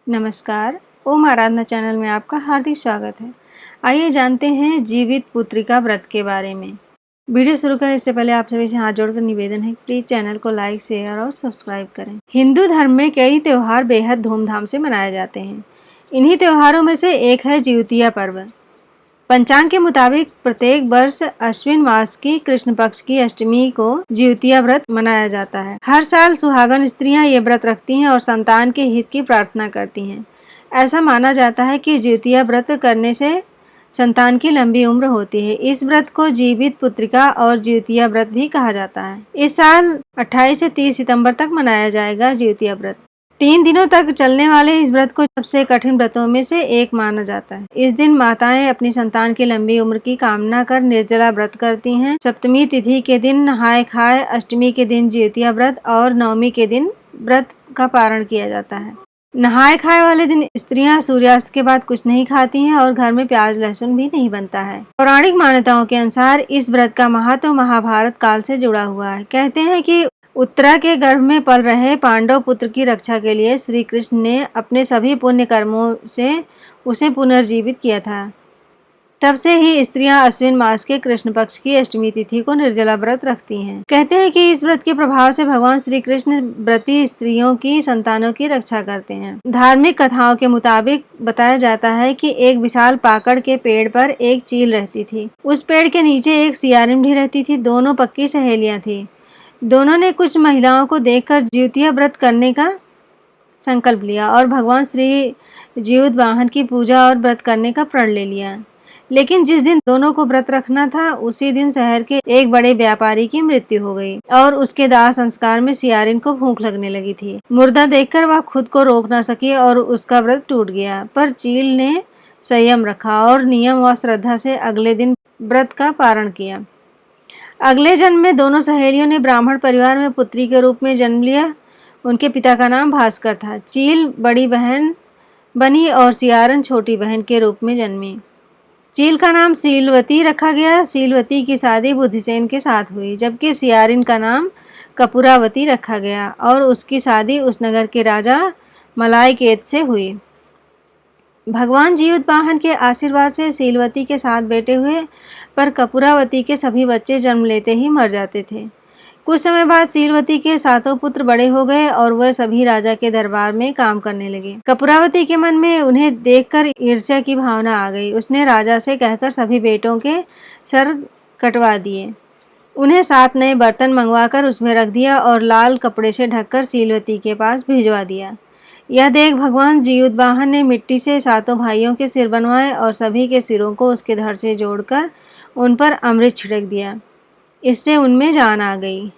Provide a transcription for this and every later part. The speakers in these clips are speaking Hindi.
नमस्कार, ओम आराधना चैनल में आपका हार्दिक स्वागत है। आइए जानते हैं जीवित पुत्रिका व्रत के बारे में। वीडियो शुरू करें इससे पहले आप सभी से हाथ जोड़कर निवेदन है, प्लीज चैनल को लाइक, शेयर और सब्सक्राइब करें। हिंदू धर्म में कई त्योहार बेहद धूमधाम से मनाए जाते हैं। इन्हीं त्योहारों में से एक है जिउतिया पर्व। पंचांग के मुताबिक प्रत्येक वर्ष अश्विन मास की कृष्ण पक्ष की अष्टमी को जिउतिया व्रत मनाया जाता है। हर साल सुहागन स्त्रियां ये व्रत रखती हैं और संतान के हित की प्रार्थना करती हैं। ऐसा माना जाता है कि जिउतिया व्रत करने से संतान की लंबी उम्र होती है। इस व्रत को जीवित पुत्रिका और जिउतिया व्रत भी कहा जाता है। इस साल 28 से 30 सितंबर तक मनाया जाएगा जिउतिया व्रत। 3 दिनों तक चलने वाले इस व्रत को सबसे कठिन व्रतों में से एक माना जाता है। इस दिन माताएं अपनी संतान की लंबी उम्र की कामना कर निर्जला व्रत करती हैं। सप्तमी तिथि के दिन नहाय खाए, अष्टमी के दिन जिउतिया व्रत और नवमी के दिन व्रत का पारण किया जाता है। नहाय खाए वाले दिन स्त्रियां सूर्यास्त के बाद कुछ नहीं खाती हैं और घर में प्याज लहसुन भी नहीं बनता है। पौराणिक मान्यताओं के अनुसार इस व्रत का महत्व महाभारत काल से जुड़ा हुआ है। कहते हैं कि उत्तरा के गर्भ में पल रहे पांडव पुत्र की रक्षा के लिए श्री कृष्ण ने अपने सभी पुण्य कर्मों से उसे पुनर्जीवित किया था। तब से ही स्त्रियां अश्विन मास के कृष्ण पक्ष की अष्टमी तिथि को निर्जला व्रत रखती हैं। कहते हैं कि इस व्रत के प्रभाव से भगवान श्री कृष्ण व्रती स्त्रियों की संतानों की रक्षा करते हैं। धार्मिक कथाओं के मुताबिक बताया जाता है कि एक विशाल पाकड़ के पेड़ पर एक चील रहती थी। उस पेड़ के नीचे एक सियारिन भी रहती थी। दोनों पक्की सहेलियां थी। दोनों ने कुछ महिलाओं को देखकर जिउतिया व्रत करने का संकल्प लिया और भगवान श्री जीउत वाहन की पूजा और व्रत करने का प्रण ले लिया। लेकिन जिस दिन दोनों को व्रत रखना था उसी दिन शहर के एक बड़े व्यापारी की मृत्यु हो गई और उसके दाह संस्कार में सियारिन को भूख लगने लगी थी। मुर्दा देखकर वह खुद को रोक न सकी और उसका व्रत टूट गया। पर चील ने संयम रखा और नियम व श्रद्धा से अगले दिन व्रत का पारण किया। अगले जन्म में दोनों सहेलियों ने ब्राह्मण परिवार में पुत्री के रूप में जन्म लिया। उनके पिता का नाम भास्कर था। चील बड़ी बहन बनी और सियारन छोटी बहन के रूप में जन्मी। चील का नाम सीलवती रखा गया। सीलवती की शादी बुद्धिसेन के साथ हुई, जबकि सियारिन का नाम कपूरावती रखा गया और उसकी शादी उस नगर के राजा मलायकेत से हुई। भगवान जीउत वाहन के आशीर्वाद से सीलवती के 7 बेटे हुए, पर कपूरावती के सभी बच्चे जन्म लेते ही मर जाते थे। कुछ समय बाद सीलवती के 7 पुत्र बड़े हो गए और वह सभी राजा के दरबार में काम करने लगे। कपूरावती के मन में उन्हें देखकर ईर्ष्या की भावना आ गई। उसने राजा से कहकर सभी बेटों के सर कटवा दिए। उन्हें 7 नए बर्तन मंगवाकर उसमें रख दिया और लाल कपड़े से ढककर सीलवती के पास भिजवा दिया। यह देख भगवान जीउत वाहन ने मिट्टी से 7 भाइयों के सिर बनवाए और सभी के सिरों को उसके धड़ से जोड़कर उन पर अमृत छिड़क दिया। इससे उनमें जान आ गई।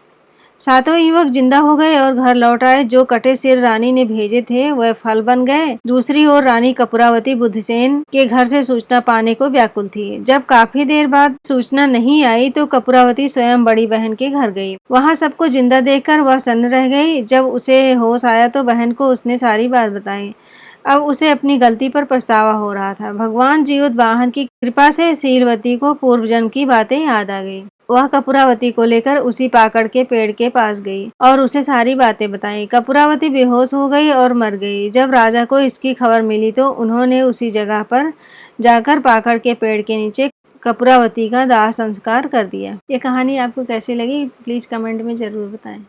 7 युवक जिंदा हो गए और घर लौट आए। जो कटे सिर रानी ने भेजे थे वह फल बन गए। दूसरी ओर रानी कपूरावती बुद्धिसेन के घर से सूचना पाने को व्याकुल थी। जब काफी देर बाद सूचना नहीं आई तो कपूरावती स्वयं बड़ी बहन के घर गई। वहां सबको जिंदा देखकर वह सन्न रह गई। जब उसे होश आया तो बहन को उसने सारी बात बताई। अब उसे अपनी गलती पर पछतावा हो रहा था। भगवान जीउत वाहन की कृपा से सीलवती को पूर्व जन्म की बातें याद आ गई। वह कपूरावती को लेकर उसी पाकड़ के पेड़ के पास गई और उसे सारी बातें बताई। कपूरावती बेहोश हो गई और मर गई। जब राजा को इसकी खबर मिली तो उन्होंने उसी जगह पर जाकर पाकड़ के पेड़ के नीचे कपूरावती का दाह संस्कार कर दिया। ये कहानी आपको कैसी लगी प्लीज कमेंट में जरूर बताएं।